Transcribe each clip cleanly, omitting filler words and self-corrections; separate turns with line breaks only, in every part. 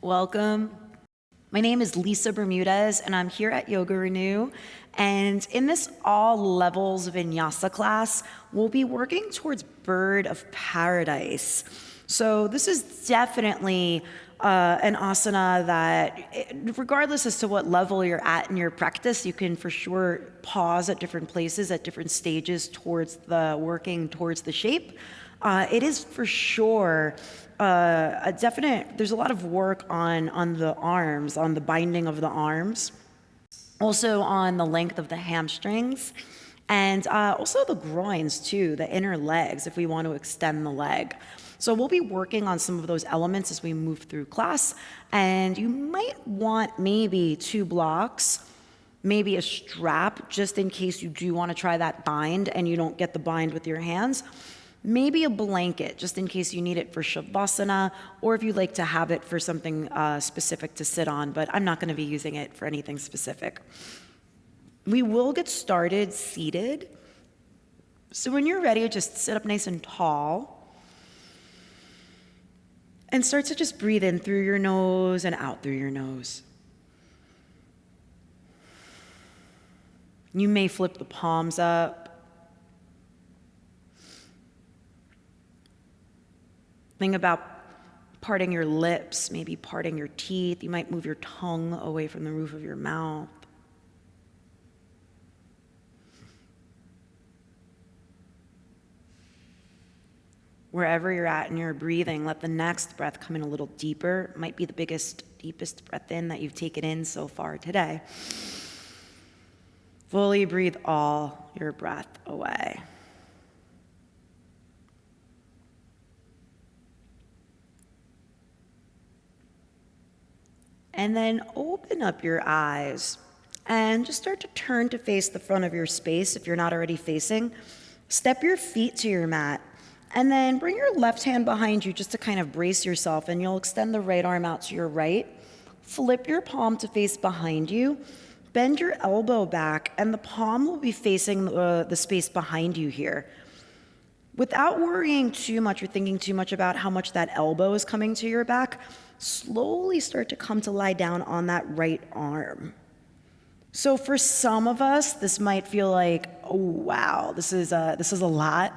Welcome. My name is Lisa Bermudez, and I'm here at YogaRenew. And in this all levels Vinyasa class, we'll be working towards Bird of Paradise. So this is definitely an asana that, regardless as to what level you're at in your practice, you can for sure pause at different places, at different stages towards the working towards the shape. It is for sure a definite, there's a lot of work on the arms, on the binding of the arms, also on the length of the hamstrings, and also the groins too, the inner legs, if we want to extend the leg. So we'll be working on some of those elements as we move through class, and you might want maybe 2 blocks, maybe a strap, just in case you do want to try that bind and you don't get the bind with your hands. Maybe a blanket, just in case you need it for Savasana, or if you'd like to have it for something specific to sit on, but I'm not going to be using it for anything specific. We will get started seated. So when you're ready, just sit up nice and tall. And start to just breathe in through your nose and out through your nose. You may flip the palms up. Think about parting your lips, maybe parting your teeth. You might move your tongue away from the roof of your mouth. Wherever you're at in your breathing, let the next breath come in a little deeper. It might be the biggest, deepest breath in that you've taken in so far today. Fully breathe all your breath away. And then open up your eyes and just start to turn to face the front of your space if you're not already facing. Step your feet to your mat. And then bring your left hand behind you just to kind of brace yourself, and you'll extend the right arm out to your right. Flip your palm to face behind you. Bend your elbow back, and the palm will be facing the space behind you here. Without worrying too much or thinking too much about how much that elbow is coming to your back, slowly start to come to lie down on that right arm. So for some of us, this might feel like, oh wow, this is a lot.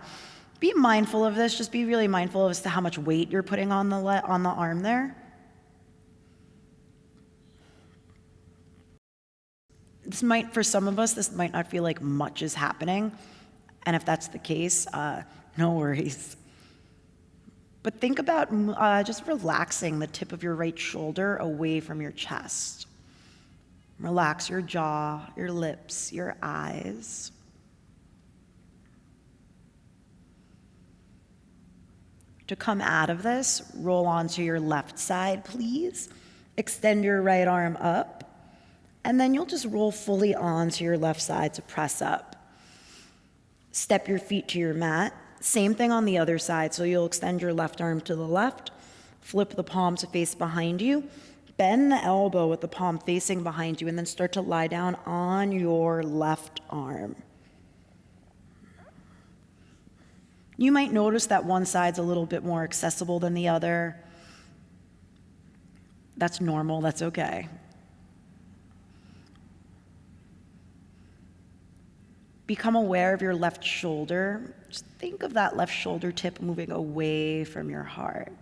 Be mindful of this. Just be really mindful as to how much weight you're putting on the arm there. For some of us, this might not feel like much is happening. And if that's the case, no worries. But think about just relaxing the tip of your right shoulder away from your chest. Relax your jaw, your lips, your eyes. To come out of this, roll onto your left side, please. Extend your right arm up, and then you'll just roll fully onto your left side to press up. Step your feet to your mat. Same thing on the other side, so you'll extend your left arm to the left, flip the palm to face behind you, bend the elbow with the palm facing behind you, and then start to lie down on your left arm. You might notice that one side's a little bit more accessible than the other. That's normal, that's okay. Become aware of your left shoulder. Just think of that left shoulder tip moving away from your heart.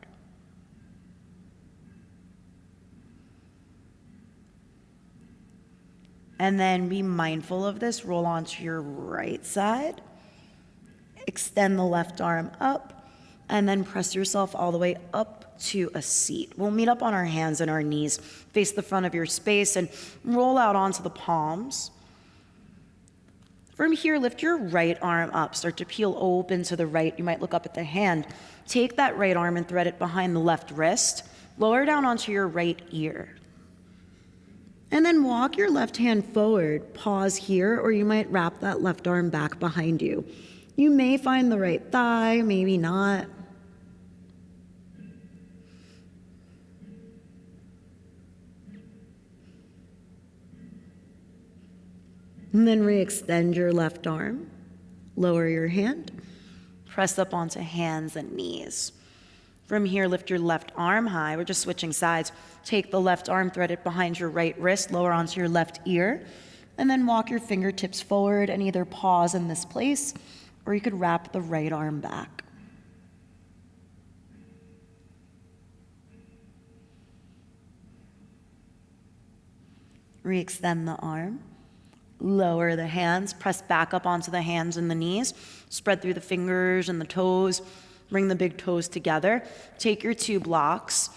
And then be mindful of this. Roll onto your right side. Extend the left arm up, and then press yourself all the way up to a seat. We'll meet up on our hands and our knees, face the front of your space, and roll out onto the palms. From here, lift your right arm up. Start to peel open to the right. You might look up at the hand. Take that right arm and thread it behind the left wrist. Lower down onto your right ear. And then walk your left hand forward. Pause here, or you might wrap that left arm back behind you. You may find the right thigh, maybe not. And then re-extend your left arm. Lower your hand. Press up onto hands and knees. From here, lift your left arm high. We're just switching sides. Take the left arm, thread it behind your right wrist, lower onto your left ear, and then walk your fingertips forward and either pause in this place, or you could wrap the right arm back. Re-extend the arm. Lower the hands, press back up onto the hands and the knees. Spread through the fingers and the toes. Bring the big toes together. Take your 2 blocks.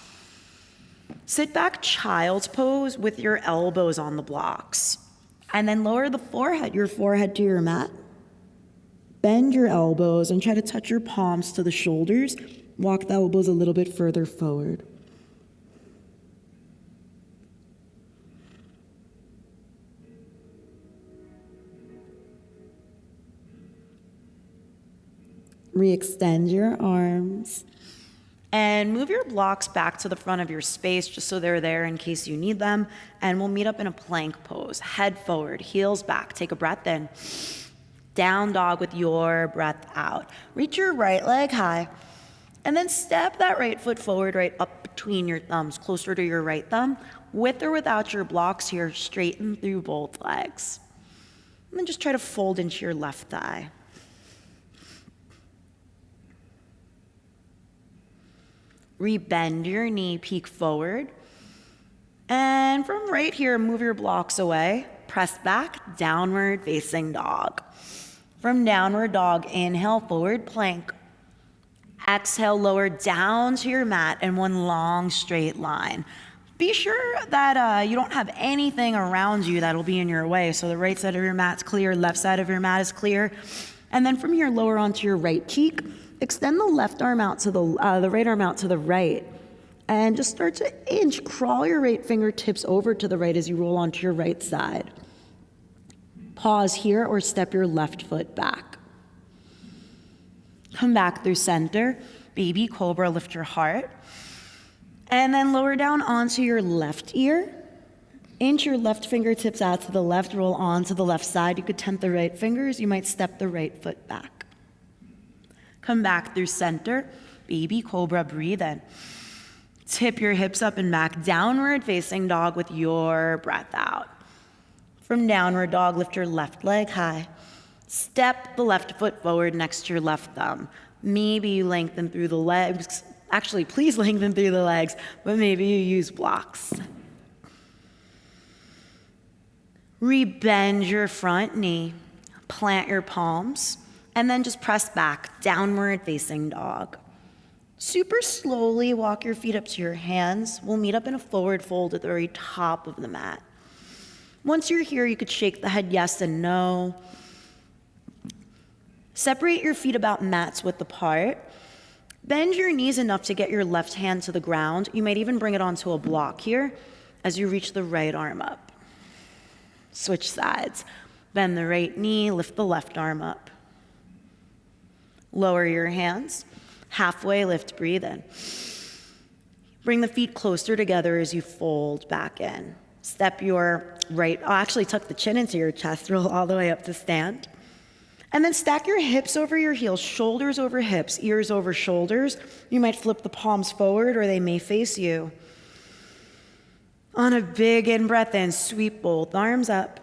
Sit back child's pose with your elbows on the blocks. And then lower the forehead, your forehead to your mat. Bend your elbows and try to touch your palms to the shoulders. Walk the elbows a little bit further forward. Re-extend your arms and move your blocks back to the front of your space just so they're there in case you need them. And we'll meet up in a plank pose. Head forward, heels back. Take a breath in. Down dog with your breath out. Reach your right leg high and then step that right foot forward, right up between your thumbs, closer to your right thumb. With or without your blocks here, straighten through both legs. And then just try to fold into your left thigh. Rebend your knee, peek forward. And from right here, move your blocks away. Press back, downward facing dog. From downward dog, inhale, forward plank. Exhale, lower down to your mat in one long straight line. Be sure that you don't have anything around you that'll be in your way. So the right side of your mat's clear, left side of your mat is clear. And then from here, lower onto your right cheek. Extend the left arm out to the right arm out to the right. And just start to inch, crawl your right fingertips over to the right as you roll onto your right side. Pause here or step your left foot back. Come back through center. Baby cobra, lift your heart. And then lower down onto your left ear. Inch your left fingertips out to the left, roll onto the left side. You could tent the right fingers. You might step the right foot back. Come back through center. Baby cobra, breathe in. Tip your hips up and back, downward facing dog with your breath out. From downward dog, lift your left leg high. Step the left foot forward next to your left thumb. Maybe you lengthen through the legs. Actually, please lengthen through the legs, but maybe you use blocks. Rebend your front knee. Plant your palms. And then just press back, downward facing dog. Super slowly walk your feet up to your hands. We'll meet up in a forward fold at the very top of the mat. Once you're here, you could shake the head yes and no. Separate your feet about mats width apart. Bend your knees enough to get your left hand to the ground. You might even bring it onto a block here as you reach the right arm up. Switch sides. Bend the right knee, lift the left arm up. Lower your hands. Halfway lift, breathe in. Bring the feet closer together as you fold back in. Step your right, actually tuck the chin into your chest, roll all the way up to stand. And then stack your hips over your heels, shoulders over hips, ears over shoulders. You might flip the palms forward or they may face you. On a big in-breath in, sweep both arms up.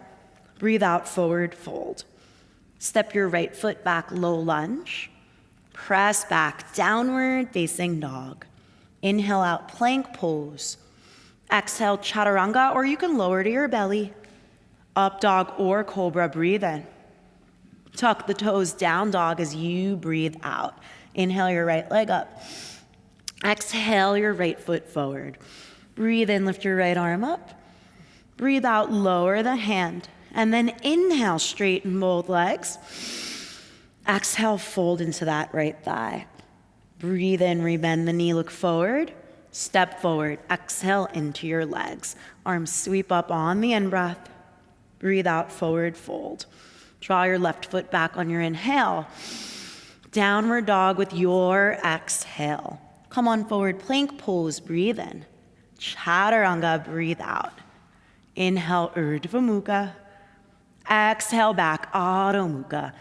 Breathe out, forward fold. Step your right foot back, low lunge. Press back, downward facing dog. Inhale out, plank pose. Exhale, chaturanga, or you can lower to your belly. Up dog or cobra, breathe in. Tuck the toes, down dog as you breathe out. Inhale your right leg up. Exhale your right foot forward. Breathe in, lift your right arm up. Breathe out, lower the hand. And then inhale, straighten both legs. Exhale, fold into that right thigh. Breathe in, rebend the knee, look forward. Step forward, exhale into your legs. Arms sweep up on the in-breath. Breathe out, forward fold. Draw your left foot back on your inhale. Downward dog with your exhale. Come on forward, plank pose, breathe in. Chaturanga, breathe out. Inhale, Urdhva Mukha. Exhale back, Adho Mukha.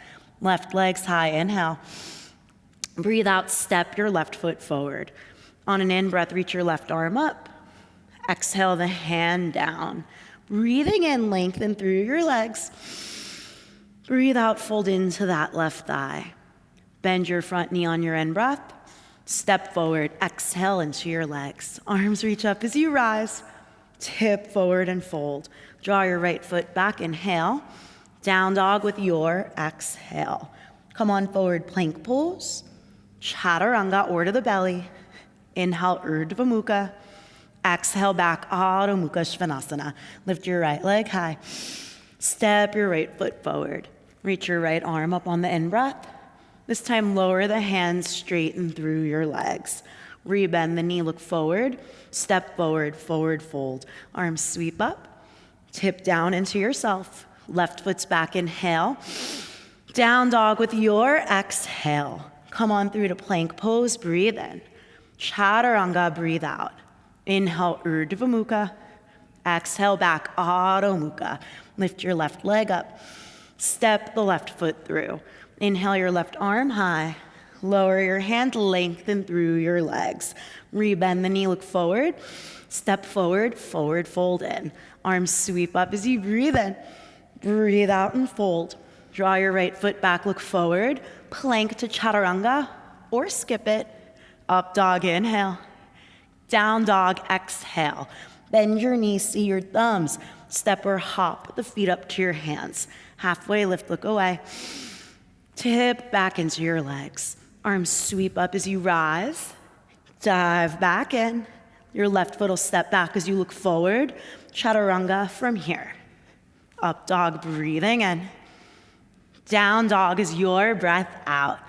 Left legs high, inhale. Breathe out, step your left foot forward. On an in-breath, reach your left arm up. Exhale the hand down. Breathing in, lengthen through your legs. Breathe out, fold into that left thigh. Bend your front knee on your in-breath. Step forward, exhale into your legs. Arms reach up as you rise. Tip forward and fold. Draw your right foot back, inhale. Down dog with your exhale. Come on forward, plank pose. Chaturanga or to the belly. Inhale, Urdhva Mukha. Exhale back, Adho Mukha Svanasana. Lift your right leg high. Step your right foot forward. Reach your right arm up on the in-breath. This time, lower the hands, straighten through your legs. Rebend the knee, look forward. Step forward, forward fold. Arms sweep up. Tip down into yourself. Left foot's back, inhale. Down dog with your exhale. Come on through to plank pose, breathe in. Chaturanga, breathe out. Inhale, Urdhva Mukha. Exhale back, Adho Mukha. Lift your left leg up. Step the left foot through. Inhale your left arm high. Lower your hand, lengthen through your legs. Rebend the knee, look forward. Step forward, forward fold in. Arms sweep up as you breathe in. Breathe out and fold. Draw your right foot back, look forward. Plank to chaturanga or skip it. Up dog, inhale. Down dog, exhale. Bend your knees, see your thumbs. Step or hop the feet up to your hands. Halfway lift, look away. Tip back into your legs. Arms sweep up as you rise. Dive back in. Your left foot will step back as you look forward. Chaturanga from here. Up dog, breathing in. Down dog is your breath out.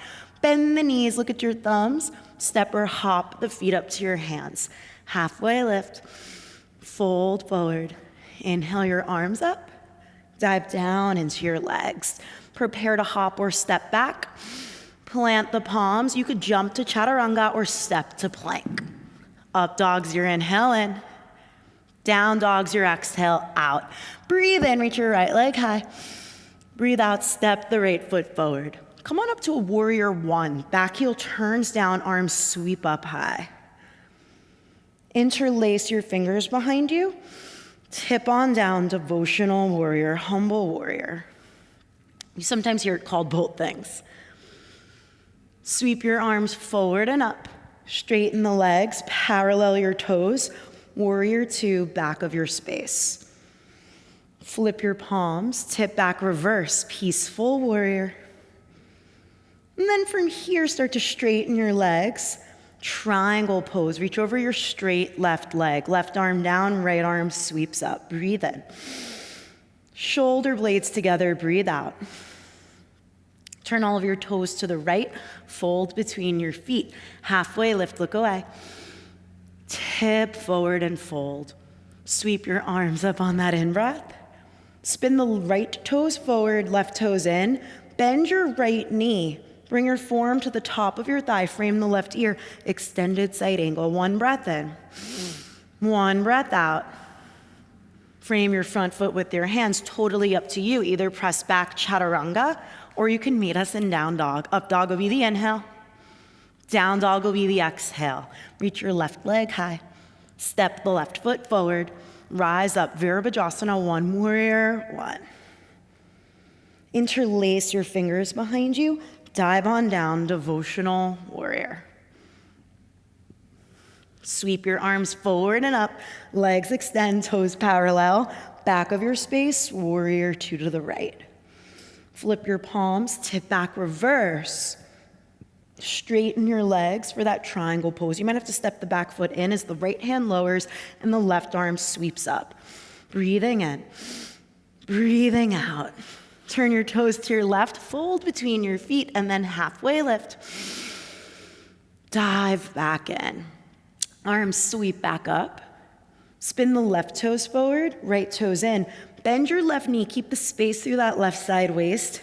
Bend the knees, look at your thumbs. Step or hop the feet up to your hands. Halfway lift. Fold forward. Inhale your arms up. Dive down into your legs. Prepare to hop or step back. Plant the palms. You could jump to chaturanga or step to plank. Up dog's your inhale in. Down dog's your exhale out. Breathe in, reach your right leg high. Breathe out, step the right foot forward. Come on up to a warrior one. Back heel turns down, arms sweep up high. Interlace your fingers behind you. Tip on down, devotional warrior, humble warrior. You sometimes hear it called both things. Sweep your arms forward and up. Straighten the legs, parallel your toes. Warrior two, back of your space. Flip your palms, tip back, reverse, peaceful warrior. And then from here, start to straighten your legs. Triangle pose, reach over your straight left leg. Left arm down, right arm sweeps up. Breathe in. Shoulder blades together, breathe out. Turn all of your toes to the right, fold between your feet. Halfway lift, look away. Tip forward and fold. Sweep your arms up on that in-breath. Spin the right toes forward, left toes in. Bend your right knee. Bring your forearm to the top of your thigh. Frame the left ear. Extended side angle. One breath in. One breath out. Frame your front foot with your hands. Totally up to you. Either press back, chaturanga, or you can meet us in down dog. Up dog will be the inhale. Down dog will be the exhale. Reach your left leg high. Step the left foot forward. Rise up, Virabhajasana, one warrior, one. Interlace your fingers behind you. Dive on down, devotional warrior. Sweep your arms forward and up. Legs extend, toes parallel. Back of your space, warrior two to the right. Flip your palms, tip back, reverse. Straighten your legs for that triangle pose. You might have to step the back foot in as the right hand lowers and the left arm sweeps up. Breathing in, breathing out. Turn your toes to your left, fold between your feet, and then halfway lift. Dive back in. Arms sweep back up. Spin the left toes forward, right toes in. Bend your left knee, keep the space through that left side waist.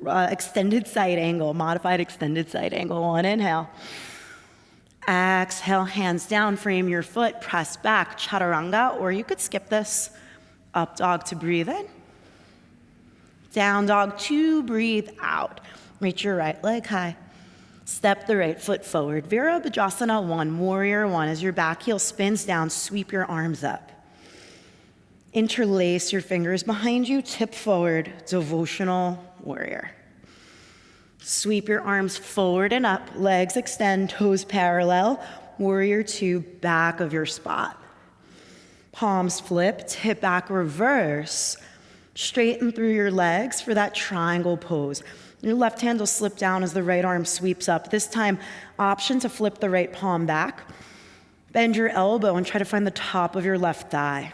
Extended side angle, modified extended side angle. One inhale. Exhale, hands down, frame your foot, press back, chaturanga, or you could skip this. Up dog to breathe in. Down dog to breathe out. Reach your right leg high. Step the right foot forward. Virabhadrasana 1, warrior 1. As your back heel spins down, sweep your arms up. Interlace your fingers behind you, tip forward, devotional warrior. Sweep your arms forward and up, legs extend, toes parallel, warrior 2, back of your spot. Palms flip, tip back, reverse. Straighten through your legs for that triangle pose. Your left hand will slip down as the right arm sweeps up. This time, option to flip the right palm back. Bend your elbow and try to find the top of your left thigh.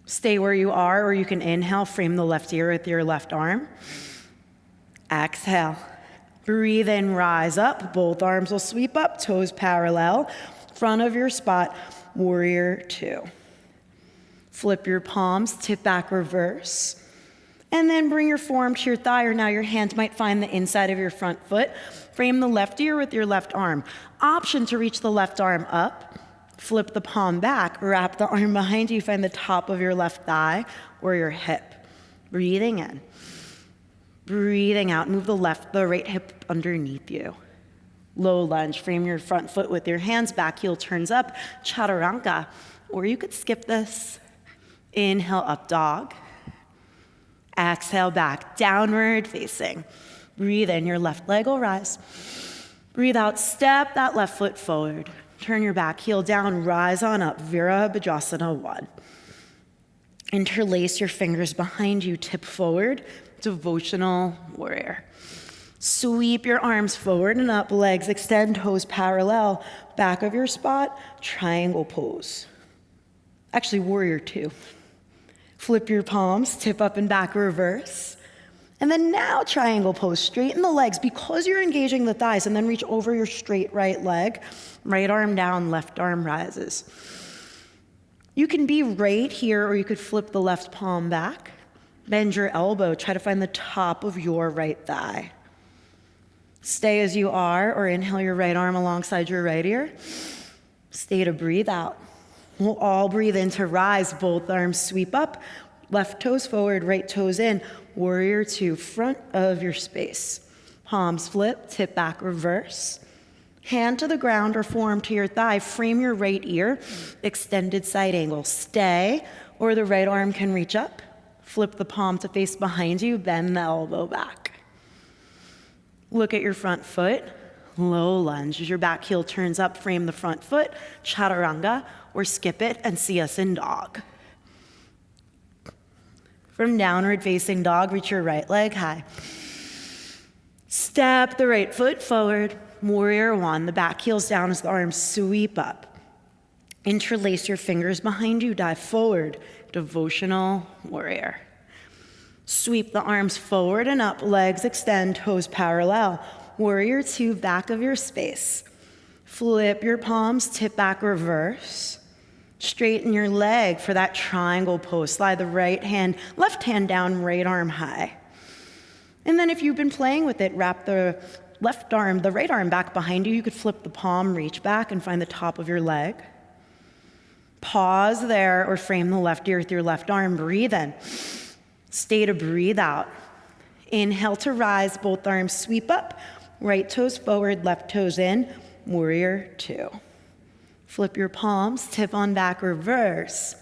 Stay where you are, or you can inhale, frame the left ear with your left arm. Exhale. Breathe in, rise up. Both arms will sweep up, toes parallel. Front of your spot, warrior 2. Flip your palms, tip back, reverse. And then bring your forearm to your thigh, or now your hand might find the inside of your front foot. Frame the left ear with your left arm. Option to reach the left arm up. Flip the palm back, wrap the arm behind you, find the top of your left thigh or your hip. Breathing in. Breathing out, move the right hip underneath you. Low lunge, frame your front foot with your hands, back heel turns up, Chaturanga. Or you could skip this. Inhale, up dog. Exhale, back, downward facing. Breathe in, your left leg will rise. Breathe out, step that left foot forward. Turn your back heel down, rise on up, Virabhadrasana 1. Interlace your fingers behind you, tip forward, devotional warrior. Sweep your arms forward and up, legs extend, toes parallel, back of your spot, triangle pose. Actually, warrior 2. Flip your palms, tip up and back, reverse. And then now triangle pose, straighten the legs because you're engaging the thighs, and then reach over your straight right leg. Right arm down, left arm rises. You can be right here, or you could flip the left palm back. Bend your elbow, try to find the top of your right thigh. Stay as you are, or inhale your right arm alongside your right ear. Stay to breathe out. We'll all breathe in to rise, both arms sweep up, left toes forward, right toes in, warrior 2, front of your space. Palms flip, tip back, reverse. Hand to the ground or forearm to your thigh, frame your right ear, extended side angle. Stay, or the right arm can reach up. Flip the palm to face behind you, bend the elbow back. Look at your front foot, low lunge. As your back heel turns up, frame the front foot, Chaturanga, or skip it and see us in dog. From downward facing dog, reach your right leg high. Step the right foot forward, warrior 1. The back heel's down as the arms sweep up. Interlace your fingers behind you, dive forward, devotional warrior. Sweep the arms forward and up, legs extend, toes parallel. Warrior 2, back of your space. Flip your palms, tip back, reverse. Straighten your leg for that triangle pose. Slide the left hand down, right arm high. And then if you've been playing with it, wrap the right arm back behind you. You could flip the palm, reach back, and find the top of your leg. Pause there, or frame the left ear with your left arm. Breathe in. Stay to breathe out. Inhale to rise, both arms sweep up. Right toes forward, left toes in, warrior 2. Flip your palms, tip on back, reverse.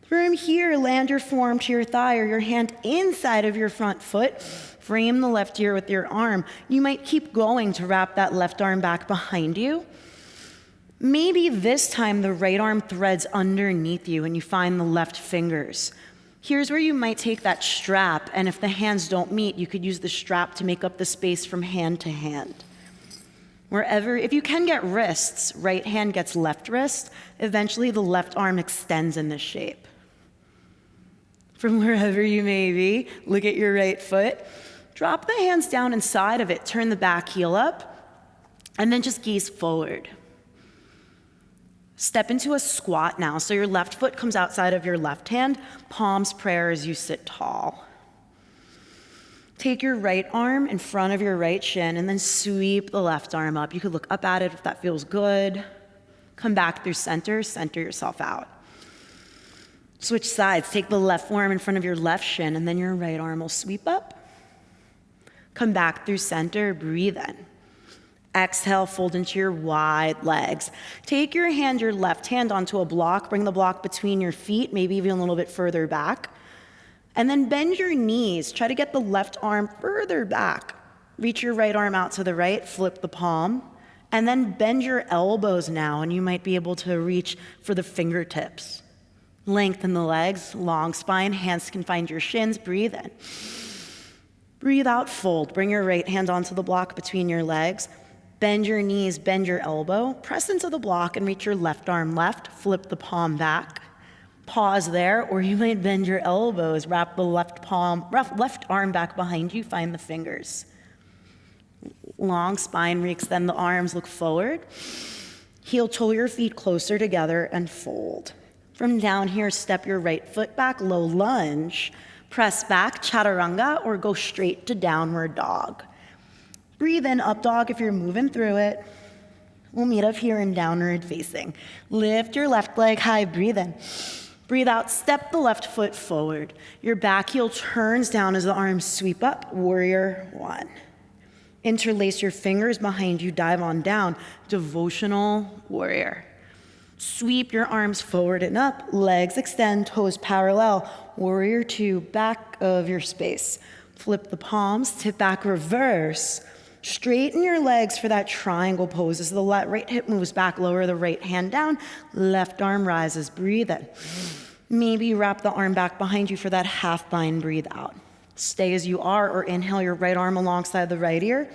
From here, land your forearm to your thigh or your hand inside of your front foot. Frame the left ear with your arm. You might keep going to wrap that left arm back behind you. Maybe this time the right arm threads underneath you and you find the left fingers. Here's where you might take that strap, and if the hands don't meet, you could use the strap to make up the space from hand to hand. If you can get wrists, right hand gets left wrist, eventually the left arm extends in this shape. From wherever you may be, look at your right foot. Drop the hands down inside of it, turn the back heel up, and then just gaze forward. Step into a squat now. So your left foot comes outside of your left hand, palms prayer as you sit tall. Take your right arm in front of your right shin and then sweep the left arm up. You could look up at it if that feels good. Come back through center yourself out. Switch sides. Take the left forearm in front of your left shin and then your right arm will sweep up. Come back through center, breathe in. Exhale, fold into your wide legs. Take your left hand onto a block, bring the block between your feet, maybe even a little bit further back. And then bend your knees. Try to get the left arm further back. Reach your right arm out to the right, flip the palm, and then bend your elbows now, and you might be able to reach for the fingertips. Lengthen the legs, long spine, hands can find your shins, breathe in. Breathe out, fold. Bring your right hand onto the block between your legs. Bend your knees, bend your elbow, press into the block and reach your left arm left, flip the palm back. Pause there, or you might bend your elbows, wrap the left arm back behind you, find the fingers. Long spine, re-extend the arms, look forward. Heel toe your feet closer together and fold. From down here, step your right foot back, low lunge. Press back, chaturanga, or go straight to downward dog. Breathe in, up dog if you're moving through it. We'll meet up here in downward facing. Lift your left leg high, breathe in. Breathe out, step the left foot forward. Your back heel turns down as the arms sweep up, warrior one. Interlace your fingers behind you, dive on down, devotional warrior. Sweep your arms forward and up, legs extend, toes parallel, warrior two, back of your space. Flip the palms, tip back, reverse. Straighten your legs for that triangle pose as the right hip moves back, lower the right hand down, left arm rises, breathe in. Maybe wrap the arm back behind you for that half bind, breathe out. Stay as you are, or inhale your right arm alongside the right ear.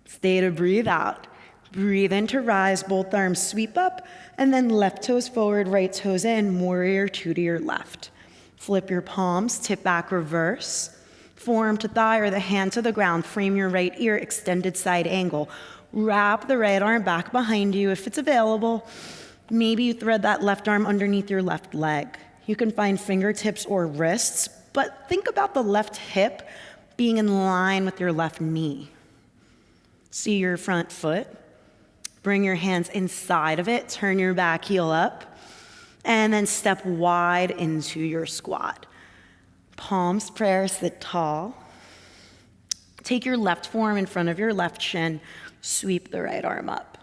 Stay to breathe out. Breathe in to rise, both arms sweep up, and then left toes forward, right toes in, warrior two to your left. Flip your palms, tip back, reverse. Forearm to thigh or the hand to the ground, frame your right ear, extended side angle. Wrap the right arm back behind you if it's available. Maybe you thread that left arm underneath your left leg. You can find fingertips or wrists, but think about the left hip being in line with your left knee. See your front foot. Bring your hands inside of it, turn your back heel up, and then step wide into your squat. Palms prayer, sit tall. Take your left forearm in front of your left shin, sweep the right arm up.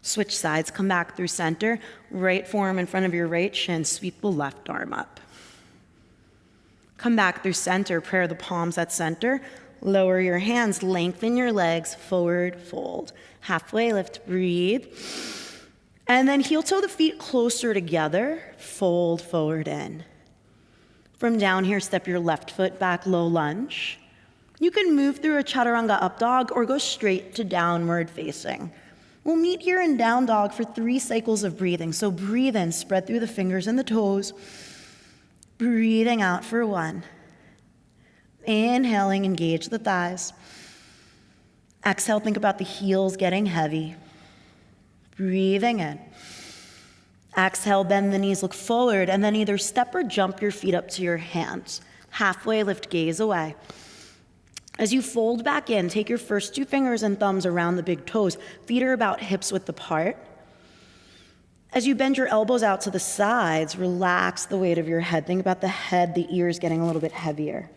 Switch sides, come back through center, right forearm in front of your right shin, sweep the left arm up. Come back through center, prayer the palms at center, lower your hands, lengthen your legs, forward fold. Halfway lift, breathe. And then heel toe the feet closer together, fold forward in. From down here, step your left foot back, low lunge. You can move through a chaturanga up dog or go straight to downward facing. We'll meet here in down dog for 3 cycles of breathing. So breathe in, spread through the fingers and the toes. Breathing out for 1. Inhaling, engage the thighs. Exhale, think about the heels getting heavy. Breathing in. Exhale, bend the knees, look forward, and then either step or jump your feet up to your hands. Halfway lift, gaze away. As you fold back in, take your first 2 fingers and thumbs around the big toes. Feet are about hips width apart. As you bend your elbows out to the sides, relax the weight of your head. Think about the head, the ears getting a little bit heavier.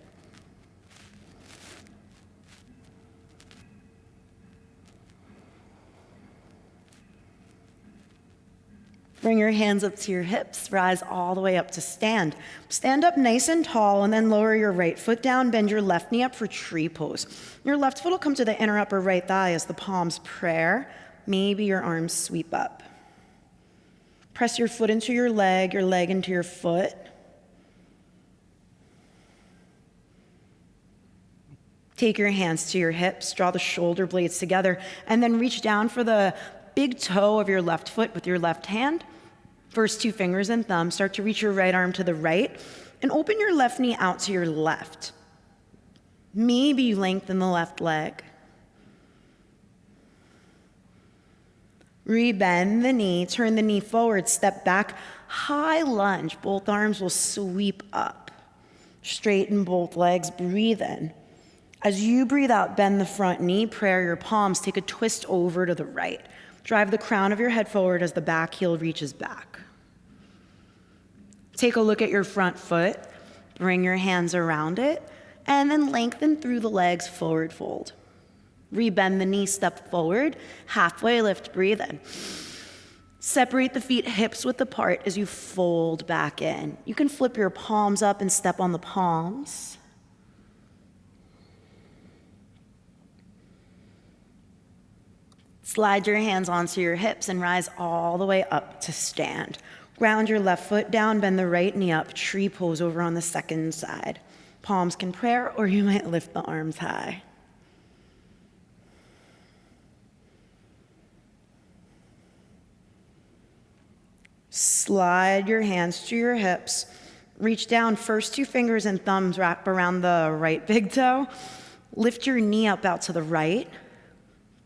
Bring your hands up to your hips, rise all the way up to stand. Stand up nice and tall, and then lower your right foot down, bend your left knee up for tree pose. Your left foot will come to the inner upper right thigh as the palms prayer. Maybe your arms sweep up. Press your foot into your leg into your foot. Take your hands to your hips, draw the shoulder blades together, and then reach down for the big toe of your left foot with your left hand. First 2 fingers and thumbs. Start to reach your right arm to the right and open your left knee out to your left. Maybe you lengthen the left leg. Rebend the knee, turn the knee forward, step back, high lunge. Both arms will sweep up. Straighten both legs, breathe in. As you breathe out, bend the front knee, prayer your palms, take a twist over to the right. Drive the crown of your head forward as the back heel reaches back. Take a look at your front foot. Bring your hands around it And then lengthen through the legs, forward fold. Rebend the knee, step forward, halfway lift, breathe in. Separate the feet hips width apart as you fold back in. You can flip your palms up and step on the palms. Slide your hands onto your hips and rise all the way up to stand. Ground your left foot down, bend the right knee up, tree pose over on the second side. Palms can prayer, or you might lift the arms high. Slide your hands to your hips. Reach down, first 2 fingers and thumbs wrap around the right big toe. Lift your knee up out to the right.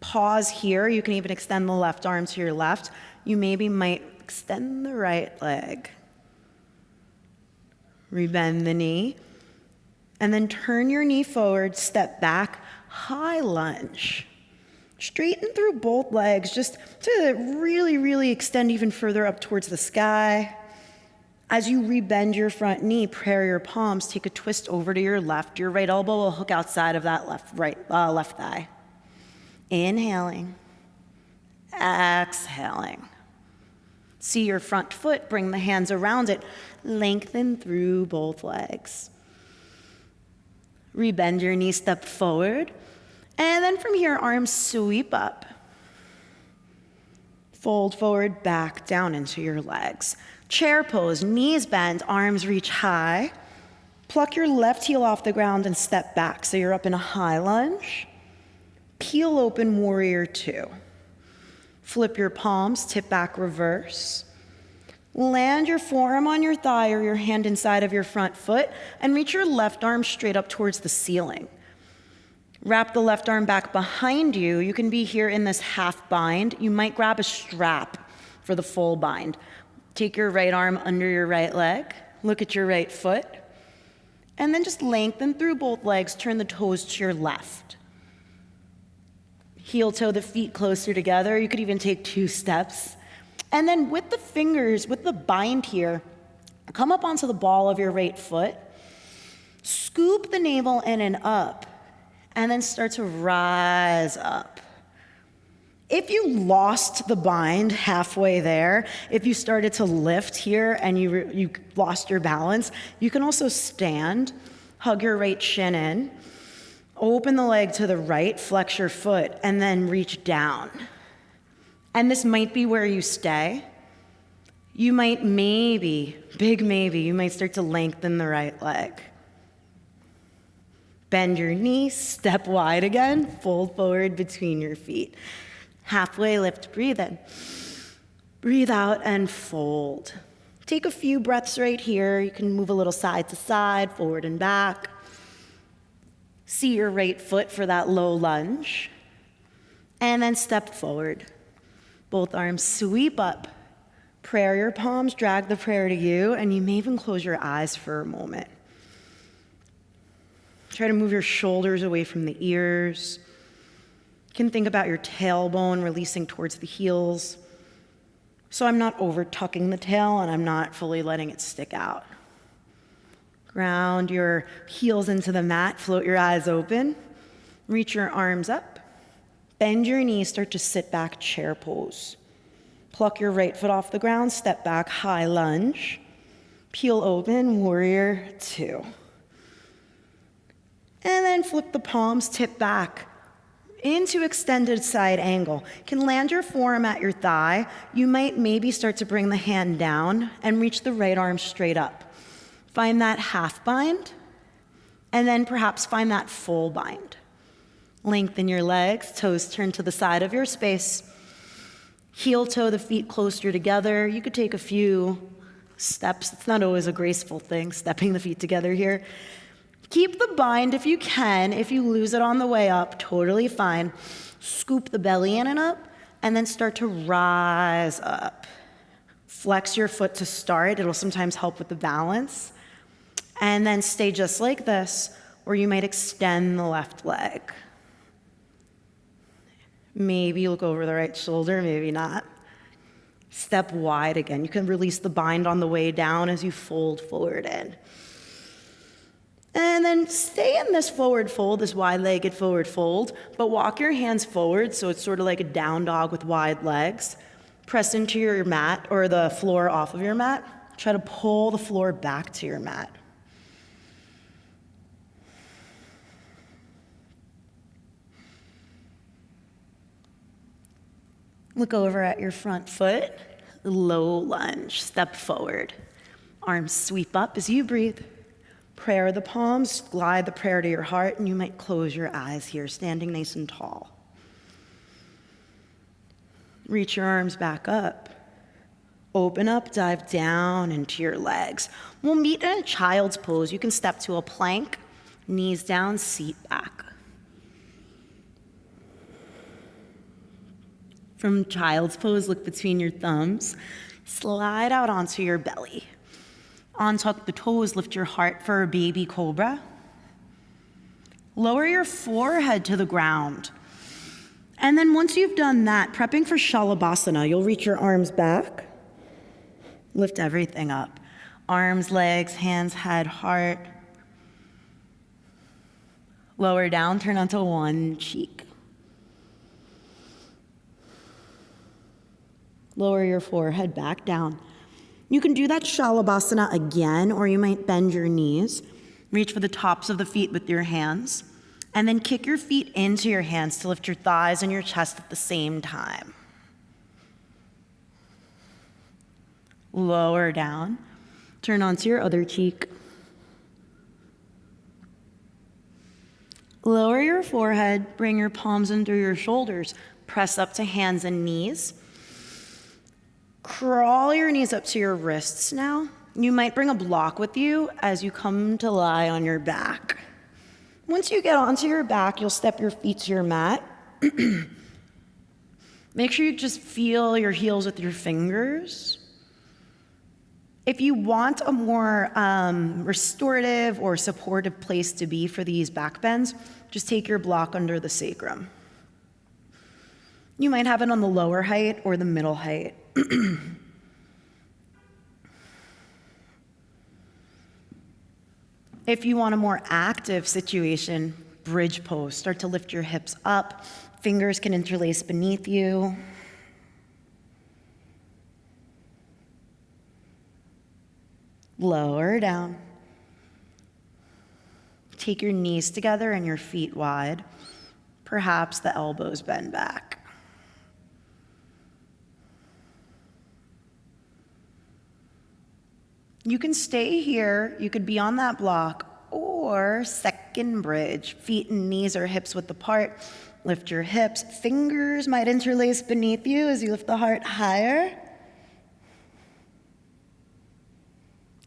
Pause here. You can even extend the left arm to your left. You maybe might extend the right leg. Rebend the knee. And then turn your knee forward, step back, high lunge. Straighten through both legs just to really, really extend even further up towards the sky. As you rebend your front knee, prayer your palms, take a twist over to your left. Your right elbow will hook outside of that left thigh. Inhaling, exhaling. See your front foot, bring the hands around it, lengthen through both legs. Rebend your knee, step forward. And then from here, arms sweep up. Fold forward, back down into your legs. Chair pose, knees bend, arms reach high. Pluck your left heel off the ground and step back. So you're up in a high lunge. Peel open, warrior 2. Flip your palms, tip back, reverse. Land your forearm on your thigh or your hand inside of your front foot and reach your left arm straight up towards the ceiling. Wrap the left arm back behind you. You can be here in this half bind. You might grab a strap for the full bind. Take your right arm under your right leg. Look at your right foot. And then just lengthen through both legs. Turn the toes to your left. Heel toe the feet closer together. You could even take 2 steps. And then with the fingers, with the bind here, come up onto the ball of your right foot. Scoop the navel in and up. And then start to rise up. If you lost the bind halfway there, if you started to lift here and you lost your balance, you can also stand, hug your right shin in, open the leg to the right, flex your foot, and then reach down. And this might be where you stay. You might big maybe, you might start to lengthen the right leg. Bend your knees, step wide again, fold forward between your feet. Halfway lift, breathe in. Breathe out and fold. Take a few breaths right here. You can move a little side to side, forward and back. See your right foot for that low lunge. And then step forward. Both arms sweep up. Prayer your palms, drag the prayer to you, and you may even close your eyes for a moment. Try to move your shoulders away from the ears. You can think about your tailbone releasing towards the heels. So I'm not over tucking the tail and I'm not fully letting it stick out. Ground your heels into the mat, float your eyes open. Reach your arms up. Bend your knees, start to sit back, chair pose. Pluck your right foot off the ground, step back, high lunge. Peel open, warrior 2. And then flip the palms, tip back into extended side angle. You can land your forearm at your thigh. You might maybe start to bring the hand down and reach the right arm straight up. Find that half bind, and then perhaps find that full bind. Lengthen your legs, toes turn to the side of your space. Heel toe the feet closer together. You could take a few steps. It's not always a graceful thing, stepping the feet together here. Keep the bind if you can. If you lose it on the way up, totally fine. Scoop the belly in and up, and then start to rise up. Flex your foot to start. It'll sometimes help with the balance. And then stay just like this, or you might extend the left leg. Maybe look over the right shoulder, maybe not. Step wide again. You can release the bind on the way down as you fold forward in. And then stay in this forward fold, this wide-legged forward fold, but walk your hands forward so it's sort of like a down dog with wide legs. Press into your mat or the floor off of your mat. Try to pull the floor back to your mat. Look over at your front foot, low lunge, step forward. Arms sweep up as you breathe. Prayer the palms, glide the prayer to your heart, and you might close your eyes here, standing nice and tall. Reach your arms back up. Open up, dive down into your legs. We'll meet in a child's pose. You can step to a plank, knees down, seat back. From child's pose, look between your thumbs. Slide out onto your belly. Untuck the toes, lift your heart for a baby cobra. Lower your forehead to the ground. And then once you've done that, prepping for Shalabhasana, you'll reach your arms back. Lift everything up. Arms, legs, hands, head, heart. Lower down, turn onto one cheek. Lower your forehead back down. You can do that Shalabhasana again, or you might bend your knees. Reach for the tops of the feet with your hands, and then kick your feet into your hands to lift your thighs and your chest at the same time. Lower down. Turn onto your other cheek. Lower your forehead, bring your palms under your shoulders. Press up to hands and knees. Crawl your knees up to your wrists now. You might bring a block with you as you come to lie on your back. Once you get onto your back, you'll step your feet to your mat. Make sure you just feel your heels with your fingers. If you want a more restorative or supportive place to be for these back bends, just take your block under the sacrum. You might have it on the lower height or the middle height. If you want a more active situation, bridge pose. Start to lift your hips up. Fingers can interlace beneath you. Lower down. Take your knees together and your feet wide. Perhaps the elbows bend back. You can stay here, you could be on that block, or second bridge. Feet and knees or hips width apart. Lift your hips. Fingers might interlace beneath you as you lift the heart higher.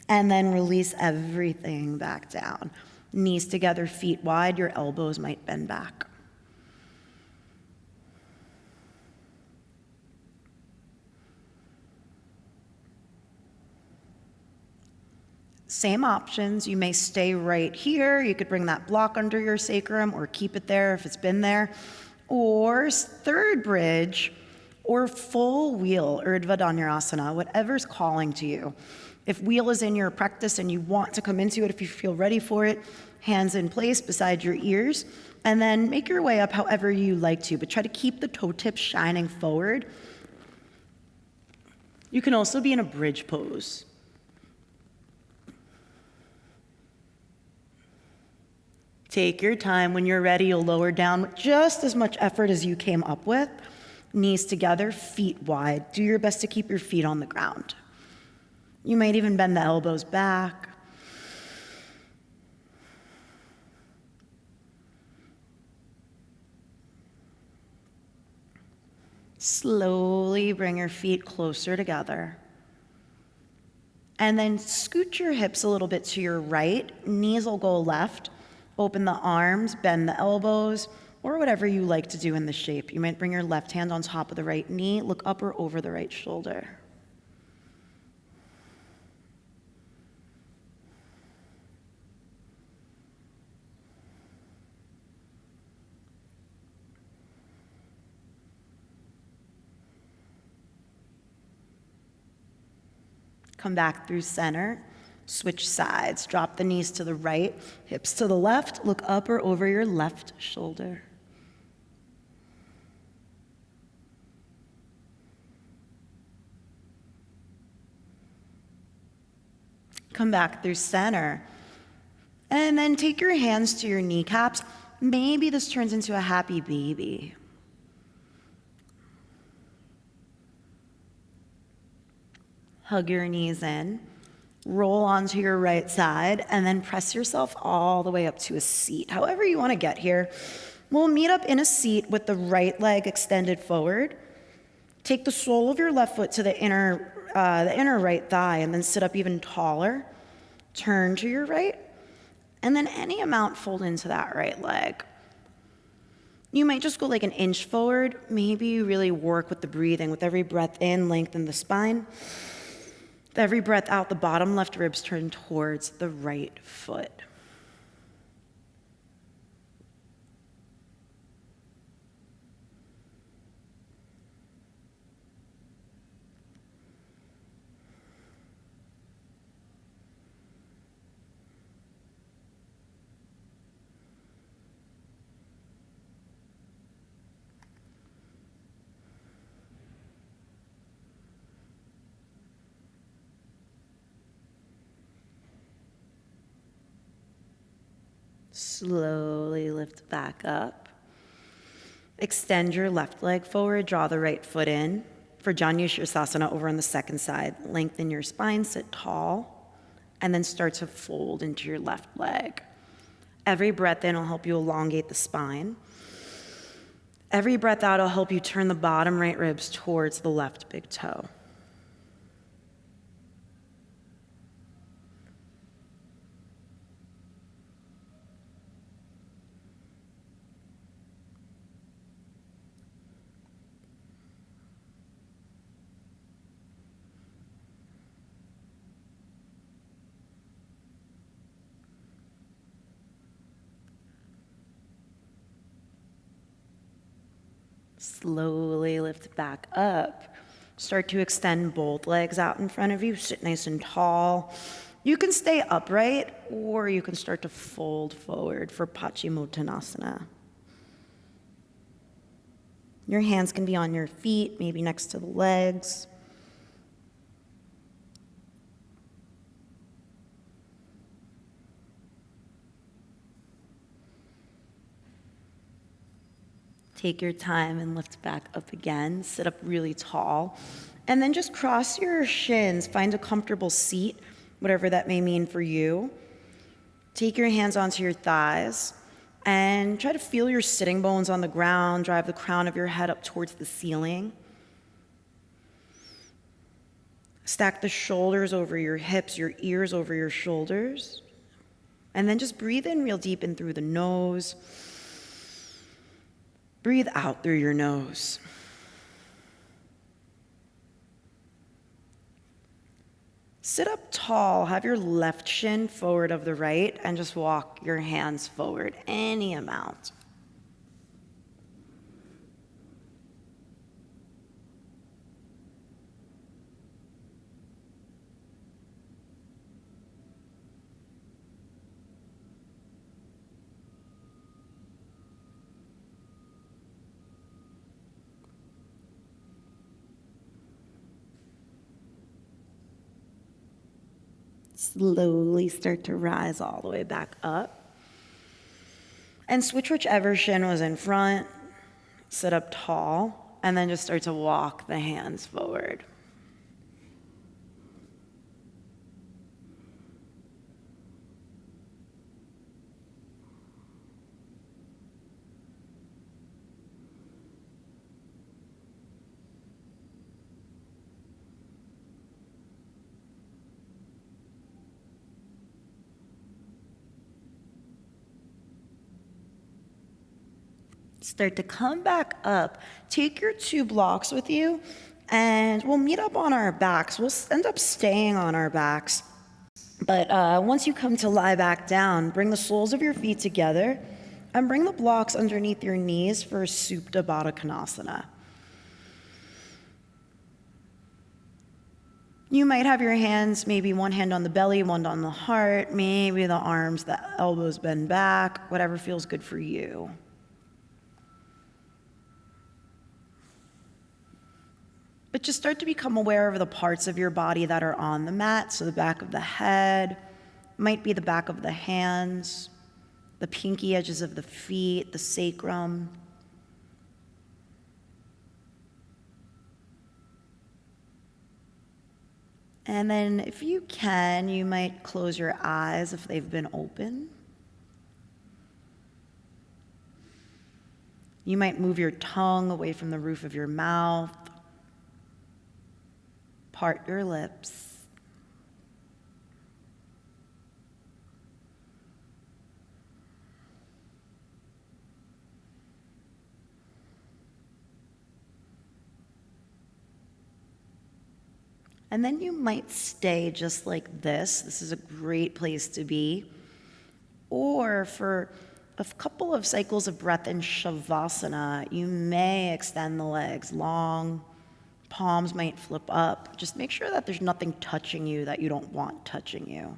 And then release everything back down. Knees together, feet wide, your elbows might bend back. Same options. You may stay right here. You could bring that block under your sacrum or keep it there if it's been there. Or third bridge or full wheel, Urdhva Dhanurasana, whatever's calling to you. If wheel is in your practice and you want to come into it, if you feel ready for it, hands in place beside your ears, and then make your way up however you like to, but try to keep the toe tips shining forward. You can also be in a bridge pose. Take your time. When you're ready, you'll lower down with just as much effort as you came up with. Knees together, feet wide. Do your best to keep your feet on the ground. You might even bend the elbows back. Slowly bring your feet closer together. And then scoot your hips a little bit to your right. Knees will go left. Open the arms, bend the elbows, or whatever you like to do in the shape. You might bring your left hand on top of the right knee, look up or over the right shoulder. Come back through center. Switch sides. Drop the knees to the right, hips to the left. Look up or over your left shoulder. Come back through center. And then take your hands to your kneecaps. Maybe this turns into a happy baby. Hug your knees in. Roll onto your right side, and then press yourself all the way up to a seat. However you want to get here. We'll meet up in a seat with the right leg extended forward. Take the sole of your left foot to the inner right thigh, and then sit up even taller. Turn to your right, and then any amount fold into that right leg. You might just go like an inch forward. Maybe you really work with the breathing. With every breath in, lengthen the spine. With every breath out, the bottom left ribs turn towards the right foot. Slowly lift back up. Extend your left leg forward, draw the right foot in. For Sirsasana over on the second side, lengthen your spine, sit tall, and then start to fold into your left leg. Every breath in will help you elongate the spine. Every breath out will help you turn the bottom right ribs towards the left big toe. Slowly lift back up. Start to extend both legs out in front of you. Sit nice and tall. You can stay upright, or you can start to fold forward for Paschimottanasana. Your hands can be on your feet, maybe next to the legs. Take your time and lift back up again. Sit up really tall. And then just cross your shins. Find a comfortable seat, whatever that may mean for you. Take your hands onto your thighs and try to feel your sitting bones on the ground. Drive the crown of your head up towards the ceiling. Stack the shoulders over your hips, your ears over your shoulders. And then just breathe in real deep in through the nose. Breathe out through your nose. Sit up tall. Have your left shin forward of the right and just walk your hands forward any amount. Slowly start to rise all the way back up. And switch whichever shin was in front. Sit up tall. And then just start to walk the hands forward. Start to come back up. Take your 2 blocks with you, and we'll meet up on our backs. We'll end up staying on our backs. But once you come to lie back down, bring the soles of your feet together and bring the blocks underneath your knees for Supta Baddha Konasana. You might have your hands, maybe one hand on the belly, one on the heart, maybe the arms, the elbows bend back, whatever feels good for you. But just start to become aware of the parts of your body that are on the mat. So the back of the head, might be the back of the hands, the pinky edges of the feet, the sacrum. And then if you can, you might close your eyes if they've been open. You might move your tongue away from the roof of your mouth. Part your lips. And then you might stay just like this. This is a great place to be. Or for a couple of cycles of breath in Savasana, you may extend the legs long. Palms might flip up. Just make sure that there's nothing touching you that you don't want touching you.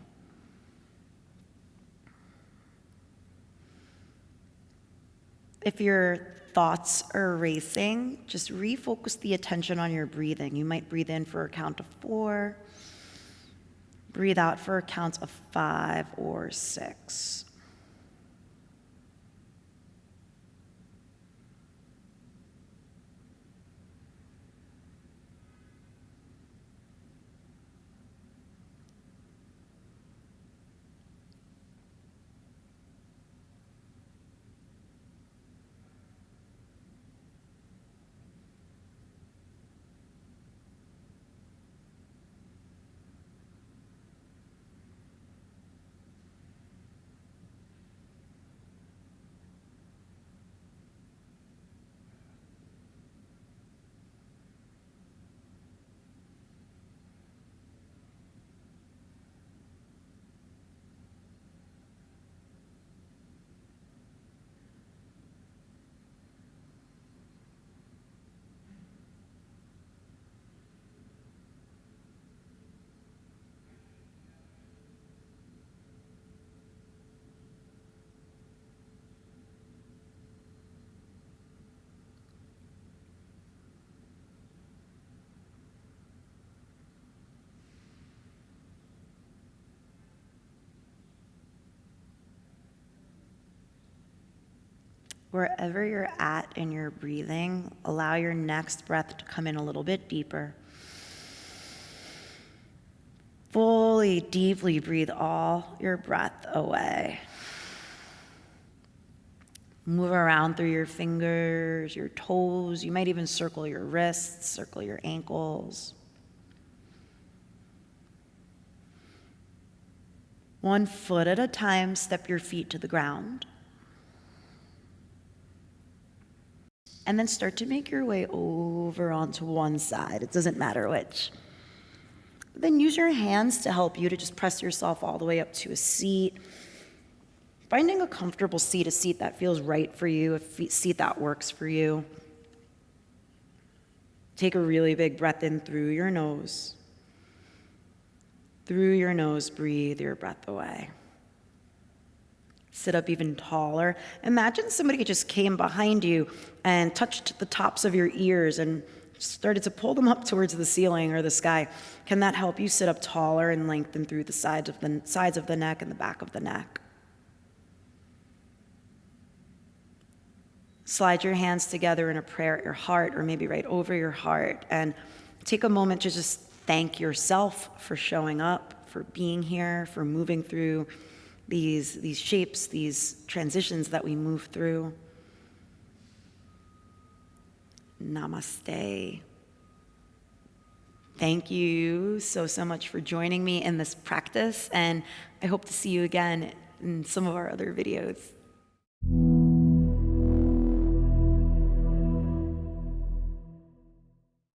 If your thoughts are racing, just refocus the attention on your breathing. You might breathe in for a count of 4, breathe out for a count of 5 or 6. Wherever you're at in your breathing, allow your next breath to come in a little bit deeper. Fully, deeply breathe all your breath away. Move around through your fingers, your toes. You might even circle your wrists, circle your ankles. One foot at a time, step your feet to the ground. And then start to make your way over onto one side. It doesn't matter which. Then use your hands to help you to just press yourself all the way up to a seat. Finding a comfortable seat, a seat that feels right for you, a seat that works for you. Take a really big breath in through your nose. Through your nose, breathe your breath away. Sit up even taller. Imagine somebody just came behind you and touched the tops of your ears and started to pull them up towards the ceiling or the sky. Can that help you sit up taller and lengthen through the sides of the neck and the back of the neck? Slide your hands together in a prayer at your heart or maybe right over your heart and take a moment to just thank yourself for showing up, for being here, for moving through these shapes, these transitions that we move through. Namaste. Thank you so much for joining me in this practice, and I hope to see you again in some of our other videos.